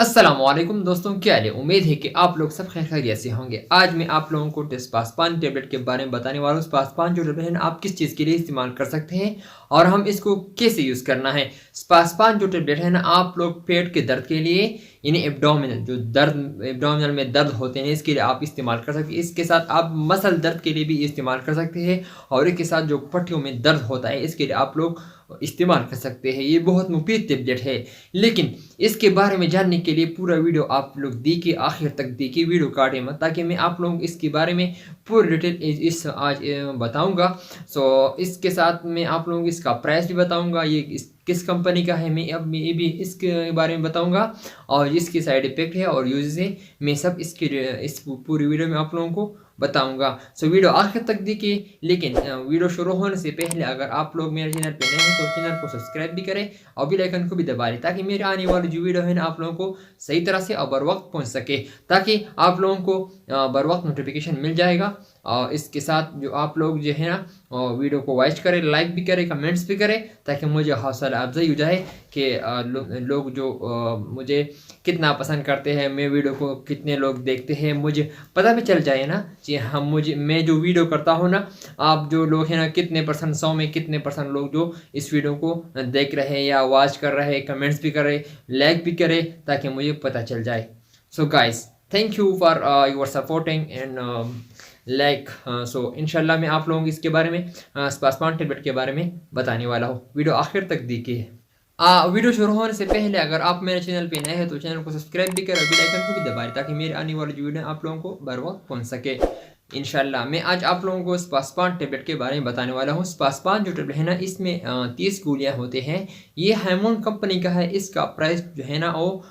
अस्सलामुअलैकुम दोस्तों, क्या हाल है। उम्मीद है कि आप लोग सब खैरियत से होंगे। आज मैं आप लोगों को स्पासपान टेबलेट के बारे में बताने वाला हूँ। स्पासपान जो टेबलेट है ना, आप किस चीज़ के लिए इस्तेमाल कर सकते हैं और हम इसको कैसे यूज़ करना है। स्पासपान जो टेबलेट है ना, आप लोग पेट के दर्द के लिए यानी एब्डोमिनल जो दर्द एब्डोमिनल में दर्द होते हैं इसके लिए आप इस्तेमाल कर सकते हैं। इसके साथ आप मसल दर्द के लिए भी इस्तेमाल कर सकते हैं और इसके साथ जो पट्टियों में दर्द होता है इसके लिए आप लोग इस्तेमाल कर सकते हैं। ये बहुत मुफीद टेबलेट है, लेकिन इसके बारे में जानने के लिए पूरा वीडियो आप लोग देखिए, आखिर तक देखिए, वीडियो काटे मत, ताकि मैं आप लोगों को इसके बारे में पूरी डिटेल इस आज बताऊंगा। इसके साथ मैं आप लोगों को इसका प्राइस भी बताऊंगा, ये किस कंपनी का है, मैं ये भी इसके बारे में बताऊंगा और इसके साइड इफेक्ट है और यूजेस है, मैं सब इस पूरी वीडियो में आप लोगों को बताऊंगा। वीडियो आखिर तक देखिए, लेकिन वीडियो शुरू होने से पहले अगर आप लोग मेरे चैनल पे नए हैं तो चैनल को सब्सक्राइब भी करें और बेल आइकन को भी दबा लें, ताकि मेरे आने वाली जो वीडियो है ना आप लोगों को सही तरह से और बर वक्त पहुँच सके, ताकि आप लोगों को बर वक्त नोटिफिकेशन मिल जाएगा। और इसके साथ जो आप लोग जो है ना वीडियो को वॉच करें, लाइक भी करें, कमेंट्स भी करें, ताकि मुझे हौसला अफजाई हो जाए कि लोग जो मुझे कितना पसंद करते हैं, मैं वीडियो को कितने लोग देखते हैं, मुझे पता भी चल जाए ना कि मैं जो वीडियो करता हूँ ना, आप जो लोग हैं ना कितने परसेंट, 100 में कितने परसेंट लोग जो इस वीडियो को देख रहे हैं या वॉच कर रहे हैं, कमेंट्स भी करें, लाइक भी करें, ताकि मुझे पता चल जाए। So guys, thank you for your supporting and इंशाल्लाह मैं आप लोगों को इसके बारे में स्पासपान टेबलेट के बारे में बताने वाला हूँ। वीडियो आखिर तक देखिए। वीडियो शुरू होने से पहले अगर आप मेरे चैनल पे नए हैं तो चैनल को सब्सक्राइब भी करें और बेल आइकन को भी दबाएं, ताकि मेरे आने वाली जो वीडियो आप लोगों को बर वक्त पहुंच सके। इंशाल्लाह मैं आज आप लोगों को स्पासपान टेबलेट के बारे में बताने वाला हूँ। स्पासपान जो टेबलेट है ना, इसमें 30 गोलियाँ होते हैं। ये हाइमोन कंपनी का है। इसका प्राइस जो है ना वो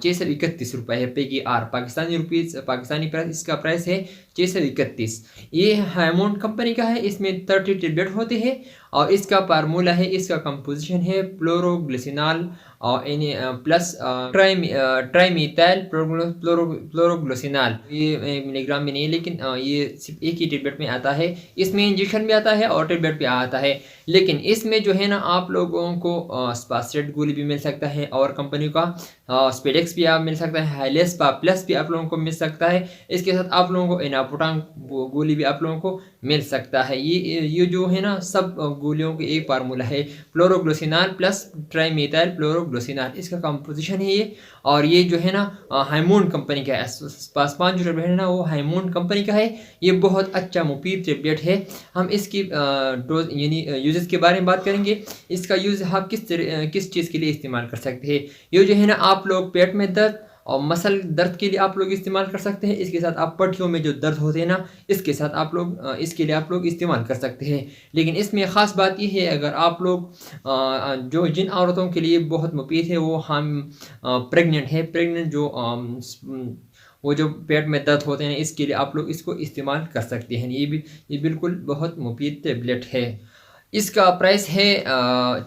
631 रुपये है, PKR Pakistani rupees, Pakistani price इसका प्राइस है 631। ये हाइमोन कंपनी का है। इसमें 30 टेबलेट होते हैं और इसका फार्मूला है, इसका कंपोजिशन है फ्लोरोग्लिसिनॉल और प्लस ट्राइमीथाइल फ्लोरोग्लिसिनॉल। ये मिलीग्राम में नहीं है, लेकिन ये सिर्फ एक ही टेबलेट में आता है। इसमें इंजेक्शन भी आता है और टेबलेट भी आता है, लेकिन इसमें जो है ना आप लोगों को स्पासेट गोली भी मिल सकता है और कंपनी का स्पेडेक्स भी आप मिल सकता है, हाइलेस प्लस भी आप लोगों को मिल सकता है। इसके साथ आप लोगों को एनापोटान गोली भी आप लोगों को मिल सकता है। ये जो है ना सब गोलियों के एक फार्मूला है, फ्लोरोग्लिसिनॉल प्लस ट्राइमीथाइल फ्लोरोग्लिसिनॉल, इसका कंपोजिशन है ये। और ये जो है ना हाइमोन कंपनी का है। स्पासपान जो टेबलेट है ना वो हाइमोन कंपनी का है। ये बहुत अच्छा मुफीद टेबलेट है। हम इसकी डोज यानी यूजेस के बारे में बात करेंगे। इसका यूज़ आप किस चीज़ के लिए इस्तेमाल कर सकते हैं। ये जो है ना आप लोग पेट में दर्द और मसल दर्द के लिए आप लोग इस्तेमाल कर सकते हैं। इसके साथ आप पट्टियों में जो दर्द होते हैं ना, इसके साथ आप लोग इसके लिए आप लोग इस्तेमाल कर सकते हैं। लेकिन इसमें ख़ास बात यह है, अगर आप लोग जो जिन औरतों के लिए बहुत मुफीद है, वो हम प्रेग्नेंट है, प्रेग्नेंट जो वो जो पेट में दर्द होते हैं, इसके लिए आप लोग इसको इस्तेमाल कर सकते हैं। ये बिल्कुल बहुत मुफीद टेबलेट है। इसका प्राइस है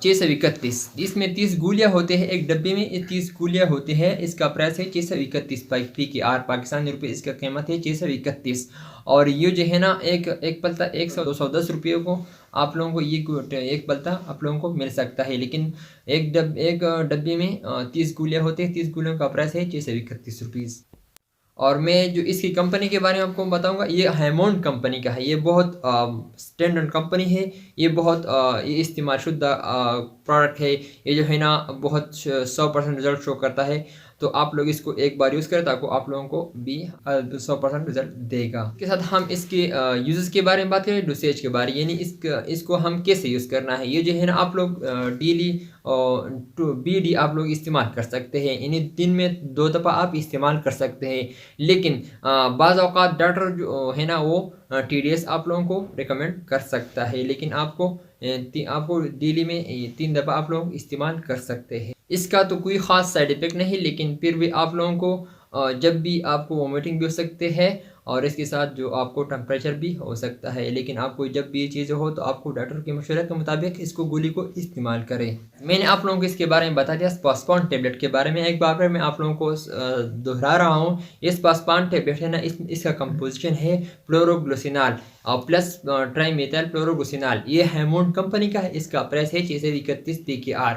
631। इसमें 30 गोलियाँ होते हैं, एक डब्बे में 30 गोलियाँ होते हैं। इसका प्राइस है 631 PKR पाकिस्तानी रुपये, इसका कीमत है 631। और ये जो है ना एक पलता 100-210 रुपये को आप लोगों को ये एक पलता आप लोगों को मिल सकता है। लेकिन एक डब्बे में 30 गोलियाँ होते हैं। 30 गोलियों का प्राइस है 631 रुपीज़। और मैं जो इसकी कंपनी के बारे में आपको बताऊंगा, ये हाइमोन कंपनी का है। ये बहुत स्टैंडर्ड कंपनी है। ये बहुत ये इस्तेमाल शुदा प्रोडक्ट है। ये जो है ना बहुत 100% रिजल्ट शो करता है। तो आप लोग इसको एक बार यूज़ करें ताकि आप लोगों को भी 100% रिजल्ट देगा। इसके साथ हम इसके यूज़ेस के बारे में बात करें, डोसेज के बारे में, यानी इसको हम कैसे यूज़ करना है। ये जो है ना आप लोग डेली BD आप लोग इस्तेमाल कर सकते हैं। यानी दिन में 2 दफ़ा आप इस्तेमाल कर सकते हैं। लेकिन बाज़ औक़ात डॉक्टर जो है ना वो TDS आप लोगों को रिकमेंड कर सकता है, लेकिन आपको डेली में 3 दफ़ा आप लोग इस्तेमाल कर सकते हैं। इसका तो कोई ख़ास साइड इफ़ेक्ट नहीं, लेकिन फिर भी आप लोगों को जब भी आपको वोमिटिंग भी हो सकते हैं और इसके साथ जो आपको टेम्परेचर भी हो सकता है। लेकिन आपको जब भी ये चीज़ हो तो आपको डॉक्टर के मशवरे के मुताबिक इसको गोली को इस्तेमाल करें। मैंने आप लोगों को इसके बारे में बता दिया। स्पासपान टेबलेट के बारे में एक बार मैं आप लोगों को दोहरा रहा हूँ। ये स्पासपान टेबलेट है ना, इसका कंपोजिशन है फ्लोरोग्लिसिनॉल और प्लस ट्राइमीथाइल फ्लोरोग्लिसिनॉल। ये हाइमोन कंपनी का है। इसका प्राइस है 631 PKR